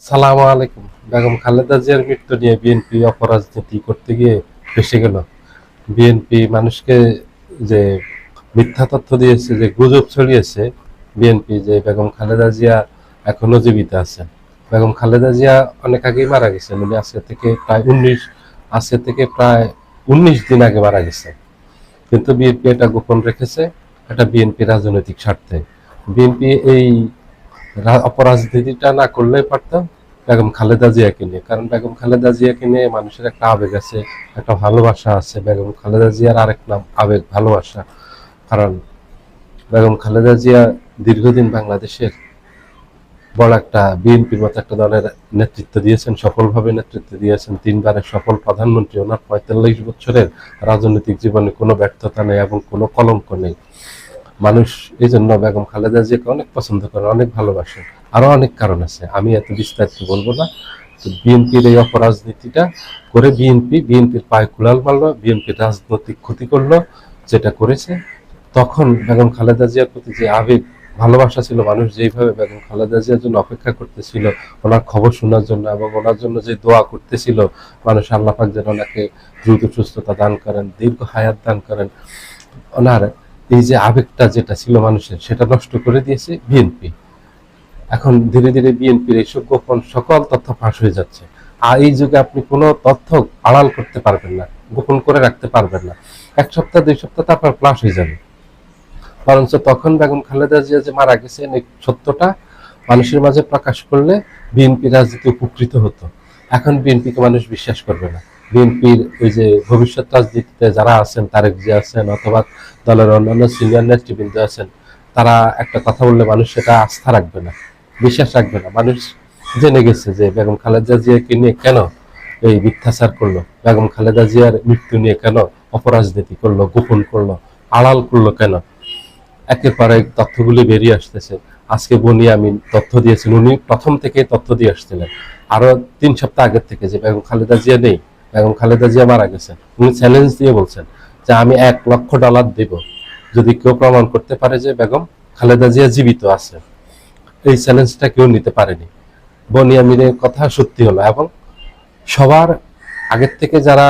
আসসালামু আলাইকুম। বেগম খালেদা জিয়ার মৃত্যু নিয়ে বিএনপি অপরাজনীতি করতে গিয়ে ফেঁসে গেল। বিএনপি মানুষকে যে মিথ্যা তথ্য দিয়েছে, যে গুজব ছড়িয়েছে বিএনপি, যে বেগম খালেদা জিয়া এখনো জীবিত আছেন। বেগম খালেদা জিয়া অনেক আগেই মারা গেছেন। উনি আজকে থেকে প্রায় 19 দিন আগে মারা গেছে। কিন্তু বিএনপি এটা গোপন রেখেছে। এটা বিএনপি রাজনৈতিক স্বার্থে। বিএনপি এই অপরাজনীতিটা না করলেই পারতাম বেগম খালেদা জিয়াকে নিয়ে। কারণ বেগম খালেদা জিয়াকে নিয়ে মানুষের একটা আবেগ আছে, একটা ভালোবাসা আছে। বেগম খালেদা জিয়ার আরেক নাম আবেগ, ভালোবাসা। কারণ বেগম খালেদা জিয়া দীর্ঘদিন বাংলাদেশের বড় একটা বিএনপির মতো একটা দলের নেতৃত্ব দিয়েছেন, সফলভাবে নেতৃত্ব দিয়েছেন। 3বারের সফল প্রধানমন্ত্রী। ওনার 45 বছরের রাজনৈতিক জীবনে কোনো ব্যর্থতা নেই এবং কোনো কলঙ্ক নেই। মানুষ এই জন্য বেগম খালেদা জিয়াকে অনেক পছন্দ করে, অনেক ভালোবাসে। আরো অনেক কারণ আছে, আমি এত বিস্তারিত বলবো না। তো বিএনপির এই অপরাজনীতিটা করে বিএনপির পায়ে কুড়াল মারলো, বিএনপির রাজনৈতিক ক্ষতি করলো যেটা করেছে। তখন বেগম খালেদা জিয়ার প্রতি যে আবেগ, ভালোবাসা ছিল, মানুষ যেইভাবে বেগম খালেদা জিয়ার জন্য অপেক্ষা করতেছিল, ওনার খবর শোনার জন্য এবং ওনার জন্য যে দোয়া করতেছিল, মানুষ আল্লাহ পাক যেন ওনাকে দ্রুত সুস্থতা দান করেন, দীর্ঘ হায়াত দান করেন। ওনার এই যে আবেগটা যেটা ছিল মানুষের, সেটা নষ্ট করে দিয়েছে বিএনপি। এখন ধীরে ধীরে বিএনপির এইসব গোপন সকল তথ্য ফাঁস হয়ে যাচ্ছে। আর এই যুগে আপনি কোনো তথ্য আড়াল করতে পারবেন না, গোপন করে রাখতে পারবেন না। 1 সপ্তাহ 2 সপ্তাহ তারপর ফ্লাশ হয়ে যাবে। বরঞ্চ তখন বেগম খালেদা জিয়া যে মারা গেছেন এই সত্যটা মানুষের মাঝে প্রকাশ করলে বিএনপি রাজনীতি উপকৃত হতো। এখন বিএনপিকে মানুষ বিশ্বাস করবে না। বিএনপির ওই যে ভবিষ্যৎ রাজনীতিতে যারা আছেন, তারেক জিয়া আছেন অথবা দলের অন্যান্য সিনিয়র নেতৃবৃন্দ আছেন, তারা একটা কথা বললে মানুষ সেটা আস্থা রাখবে না, বিশ্বাস রাখবে না। মানুষ জেনে গেছে যে বেগম খালেদা জিয়াকে নিয়ে কেন এই মিথ্যাচার করলো, বেগম খালেদা জিয়ার মৃত্যু নিয়ে কেন অপরাজনীতি করলো, গোপন করলো, আড়াল করলো কেন। একের পর এক তথ্যগুলি বেরিয়ে আসতেছে। আজকে বনিয়ামিন তথ্য দিয়েছেন, উনি প্রথম থেকে তথ্য দিয়ে আসছিলেন আরো 3 সপ্তাহ আগের থেকে, যে বেগম খালেদা জিয়া নেই, বেগম খালেদা জিয়া মারা গেছেন। উনি চ্যালেঞ্জ দিয়ে বলছেন যে আমি $1 লক্ষ দেব যদি কেউ প্রমাণ করতে পারে যে বেগম খালেদা জিয়া জীবিত আছে। এই চ্যালেঞ্জটা কেউ নিতে পারেনি। বনিয়ামিনের কথা সত্যি হলো এবং সবার আগের থেকে যারা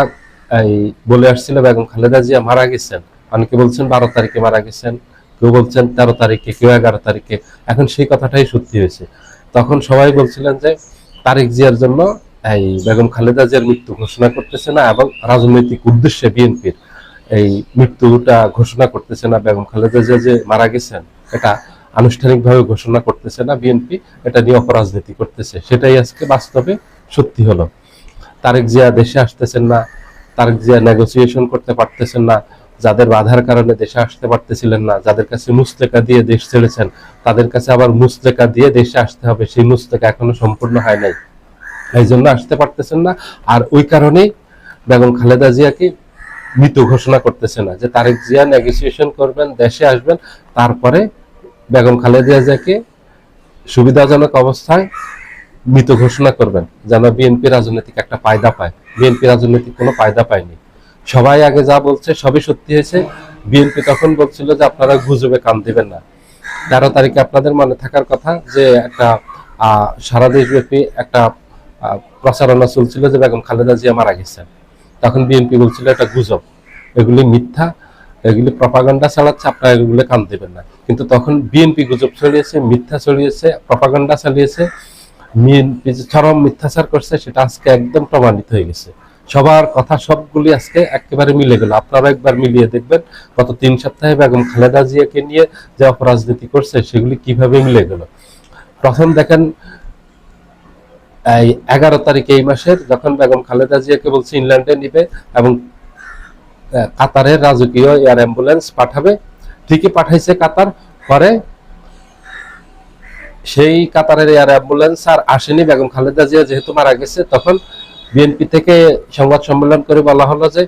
এই বলে আসছিল বেগম খালেদা জিয়া মারা গেছেন, অনেকে বলছেন 12 তারিখে মারা গেছেন, কেউ বলছেন 13 তারিখে, কেউ 11 তারিখে। এখন সেই কথাটাই সত্যি হয়েছে। তখন সবাই বলছিলেন যে তারেক জিয়ার জন্য এই বেগম খালেদা জিয়ার মৃত্যু ঘোষণা করতেছে না এবং রাজনৈতিক উদ্দেশ্যে বিএনপির এই মৃত্যুটা ঘোষণা করতেছে না, বেগম খালেদা জিয়া যে মারা গেছেন এটা আনুষ্ঠানিকভাবে ঘোষণা করতেছে না বিএনপি, এটা নিয়ে অপরাজনীতি করতেছে। সেটাই আজকে বাস্তবে সত্যি হলো। তারেক জিয়া দেশে আসতেছেন না, তারেক জিয়া নেগোসিয়েশন করতে পারতেছেন না। যাদের বাধার কারণে দেশে আসতে পারতেছিলেন না, যাদের কাছে মুচলেকা দিয়ে দেশ ছেড়েছেন, তাদের কাছে আবার মুচলেকা দিয়ে দেশে আসতে হবে। সেই মুচলেকা এখনো সম্পূর্ণ হয় নাই, এই জন্য আসতে পারতেছেন না। আর ওই কারণেই বেগম খালেদা জিয়াকে মৃত ঘোষণা করতেছে না, যে তারেক জিয়া নেগোসিয়েশন করবেন, দেশে আসবেন, তারপরে বেগম খালেদা জিয়াকে সুবিধাজনক অবস্থায় মৃত ঘোষণা করবেন, যেন বিএনপি রাজনৈতিক একটা ফায়দা পায়। বিএনপি রাজনৈতিক কোনো ফায়দা পায়নি। সবাই আগে যা বলছে সবই সত্যি হয়েছে। বিএনপি তখন বলছিল যে আপনারা গুজবে কান দিবেন না। 13 তারিখে আপনাদের মনে থাকার কথা যে একটা সারা দেশব্যাপী একটা প্রচারণা চলছিল যে বেগম খালেদা জিয়া মারা গেছেন। তখন বিএনপি বলছিল এটা গুজব, এগুলি মিথ্যা, এগুলি প্রপাগান্ডা চালাচ্ছে, আপনারা এগুলো কান দিবেন না। কিন্তু তখন বিএনপি গুজব ছড়িয়েছে, মিথ্যা ছড়িয়েছে, প্রপাগান্ডা চালিয়েছে, বিএনপি যে চরম মিথ্যাচার করছে সেটা আজকে একদম প্রমাণিত হয়ে গেছে। সবার কথা সবগুলি আজকে একেবারে মিলে গেল। আপনারা একবার মিলিয়ে দেখবেন গত 3 সপ্তাহে বেগম খালেদা জিয়াকে নিয়ে যে অপরাজনীতি করছে সেগুলি কিভাবে মিলে গেল। প্রথম দেখেন এই 11 তারিখে এই মাসের, যখন বেগম খালেদা জিয়াকে বলছে ইংল্যান্ডে নিবে এবং কাতারের রাজকীয় এয়ার অ্যাম্বুলেন্স পাঠাবে, ঠিকই পাঠাইছে কাতার। পরে সেই কাতারের এয়ার অ্যাম্বুলেন্স আর আসেনি। বেগম খালেদা জিয়া যেহেতু মারা গেছে, তখন বিএনপি থেকে সংবাদ সম্মেলন করে বলা হলো যে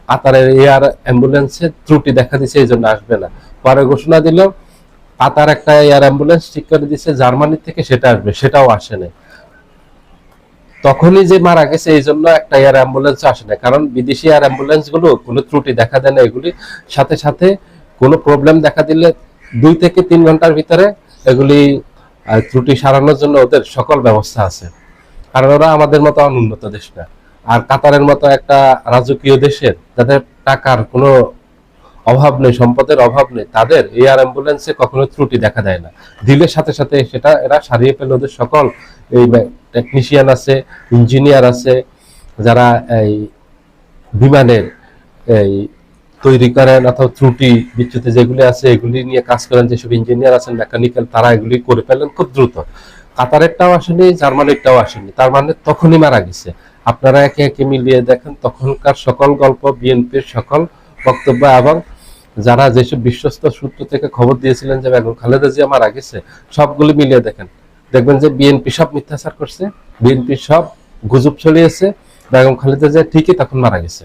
কাতারের এয়ার অ্যাম্বুলেন্সে ত্রুটি দেখা দিছে, এই জন্য আসবে না। পরে ঘোষণা দিল কাতার একটা এয়ার অ্যাম্বুলেন্স ঠিক করে দিছে জার্মানি থেকে, সেটা আসবে, সেটাও আসেনি। তখনই যে মারা গেছে এই জন্য একটা এয়ার অ্যাম্বুলেন্স আসে না, কারণ বিদেশি এয়ার অ্যাম্বুলেন্স গুলো কোনো ত্রুটি দেখা দেয় না। এগুলি সাথে সাথে কোনো প্রবলেম দেখা দিলে 2 থেকে 3 ঘন্টার ভিতরে এগুলি ত্রুটি সারানোর জন্য ওদের সকল ব্যবস্থা আছে। কারণ ওরা আমাদের মতো অনুন্নত দেশ না। আর কাতারের মতো একটা রাজকীয় দেশের যাদের টাকার কোনো অভাব নেই, সম্পদের অভাব নেই, তাদের এয়ার অ্যাম্বুলেন্সে কখনো ত্রুটি দেখা দেয় না। দিলের সাথে সাথে সেটা এরা সারিয়ে ফেলে। ওদের সকল এই টেকনিশিয়ান আছে, ইঞ্জিনিয়ার আছে, যারা এই বিমানের এই তৈরি করেন অথবা ত্রুটি বিচ্যুতি যেগুলি আছে এগুলি নিয়ে কাজ করেন, যেসব ইঞ্জিনিয়ার আছেন মেকানিক্যাল, তারা এগুলি করে ফেলেন খুব দ্রুত। কাতারেরটাও আসেনি, জার্মানিরটাও আসেনি, তার মানে তখনই মারা গেছে। আপনারা একে একে মিলিয়ে দেখেন তখনকার সকল গল্প, বিএনপির সকল বক্তব্য এবং যারা যেসব বিশ্বস্ত সূত্র থেকে খবর দিয়েছিলেন যে বেগম খালেদা জিয়া মারা গেছে, সবগুলি মিলিয়ে দেখেন, দেখবেন যে বিএনপি সব মিথ্যাচার করছে, বিএনপি সব গুজব ছড়িয়েছে, বেগম খালেদা জিয়া ঠিকই তখন মারা গেছে।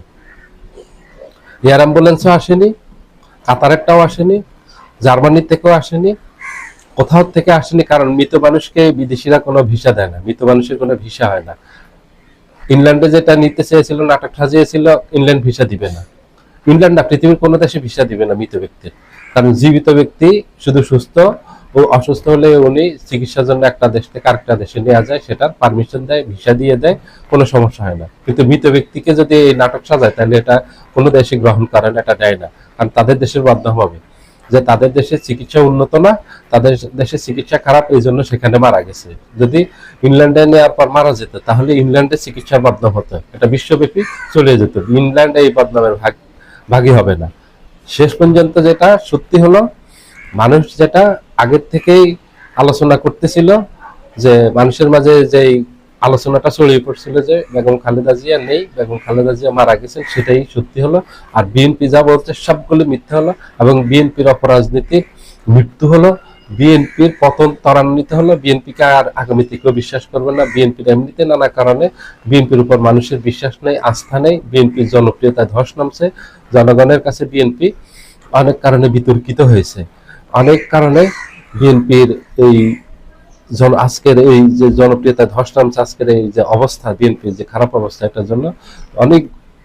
এয়ার অ্যাম্বুলেন্সও আসেনি, কাতারেরটাও আসেনি, জার্মানি থেকেও আসেনি, কোথাও থেকে আসেনি। কারণ মৃত মানুষকে বিদেশিরা কোনো ভিসা দেয় না, মৃত মানুষের কোনো ভিসা হয় না। ইংল্যান্ডে যেটা নিতে চেয়েছিল, নাটক সাজিয়েছিল, ইংল্যান্ড ভিসা দিবে না। ইংল্যান্ড না, পৃথিবীর কোনো দেশে ভিসা দিবে না মৃত ব্যক্তির। কারণ জীবিত ব্যক্তি শুধু সুস্থ ও অসুস্থ হলে উনি চিকিৎসার জন্য একটা দেশ থেকে আরেকটা দেশে নেওয়া যায়, সেটার পারমিশন দেয়, ভিসা দিয়ে দেয়, কোনো সমস্যা হয় না। কিন্তু মৃত ব্যক্তিকে যদি এই নাটক সাজায় তাহলে এটা কোনো দেশে গ্রহণ করে না, এটা দেয় না। কারণ তাদের দেশের মাধ্যম হবে যে তাদের দেশে চিকিৎসা উন্নত না, তাদের দেশে চিকিৎসা খারাপ, এই জন্য সেখানে মারা গেছে। যদি ইংল্যান্ডে নেওয়ার পর মারা যেত তাহলে ইংল্যান্ডে চিকিৎসার মাধ্যম হতো, এটা বিশ্বব্যাপী চলে যেত, ইংল্যান্ডে এই বদনামের ভাগী হবে না। শেষ পর্যন্ত যেটা সত্যি হলো, মানুষ যেটা আগের থেকেই আলোচনা করতেছিল, যে মানুষের মাঝে যে আলোচনাটা ছড়িয়ে পড়ছিল যে বেগম খালেদা জিয়া নেই, বেগম খালেদা জিয়া মারা গেছেন, সেটাই সত্যি হলো। আর বিএনপি যা বলছে সবগুলো মিথ্যা হলো, এবং বিএনপির অপরাজনীতির মৃত্যু হলো, বিএনপির পতন ত্বরান্বিত হলো। বিএনপিকে আর আগামীতে কেউ বিশ্বাস করবে না। বিএনপির এমনিতে নানা কারণে বিএনপির উপর মানুষের বিশ্বাস নেই, আস্থা নেই, বিএনপির জনপ্রিয়তায় ধস নামছে। জনগণের কাছে বিএনপি অনেক কারণে বিতর্কিত হয়েছে, অনেক কারণে বিএনপির এই আজকের এই যে জনপ্রিয়তা ধস নামছে, আজকের এই যে অবস্থা, বিএনপির যে খারাপ অবস্থা, এটার জন্য অনেক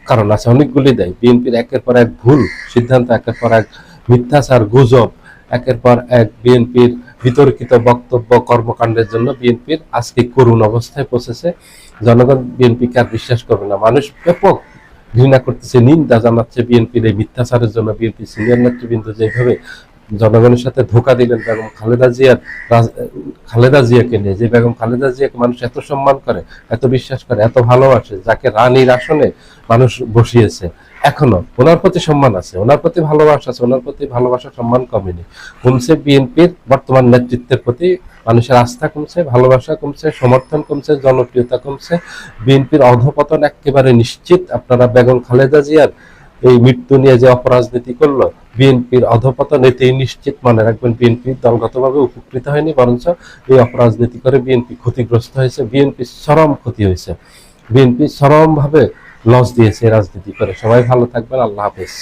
কারণ আছে, অনেকগুলি দেয়। বিএনপির একের পর এক ভুল সিদ্ধান্ত, একের পর এক মিথ্যাচার, গুজব, একের পর এক বিএনপির বিতর্কিত বক্তব্য, কর্মকাণ্ডের জন্য বিএনপির আজকে করুণ অবস্থায় পৌঁছেছে। জনগণ বিএনপিকে আর বিশ্বাস করবে না। মানুষ ব্যাপক ঘৃণা করতেছে, নিন্দা জানাচ্ছে বিএনপির এই মিথ্যাচারের জন্য। বিএনপি সিনিয়র নেতৃবৃন্দ যেভাবে জনগণের সাথে ধোঁকা দিলেন, বেগম খালেদা জিয়াকে নিয়ে, যে বেগম খালেদা জিয়াকে মানুষ এত সম্মান করে, এত বিশ্বাস করে, এত ভালোবাসে, যাকে রানীর আসনে মানুষ বসিয়েছে, এখনো ওনার প্রতি সম্মান আছে, ওনার প্রতি ভালোবাসা আছে, ওনার প্রতি ভালোবাসা সম্মান কমেনি। কমছে বিএনপির বর্তমান নেতৃত্বের প্রতি মানুষের আস্থা কমছে, ভালোবাসা কমছে, সমর্থন কমছে, জনপ্রিয়তা কমছে। বিএনপির অধঃপতন একেবারে নিশ্চিত। আপনারা বেগম খালেদা জিয়ার এই মৃত্যু নিয়ে যে অপরাজনীতি করলো, বিএনপির অধঃপতন এতেই নিশ্চিত। মনে রাখবেন, বিএনপি দলগতভাবে উপকৃত হয়নি, বরঞ্চ এই অপরাজনীতি করে বিএনপি ক্ষতিগ্রস্ত হয়েছে, বিএনপি চরম ক্ষতি হয়েছে, বিএনপি চরম ভাবে লস দিয়েছে রাজনীতি করে। সবাই ভালো থাকবেন, আল্লাহ হাফেজ।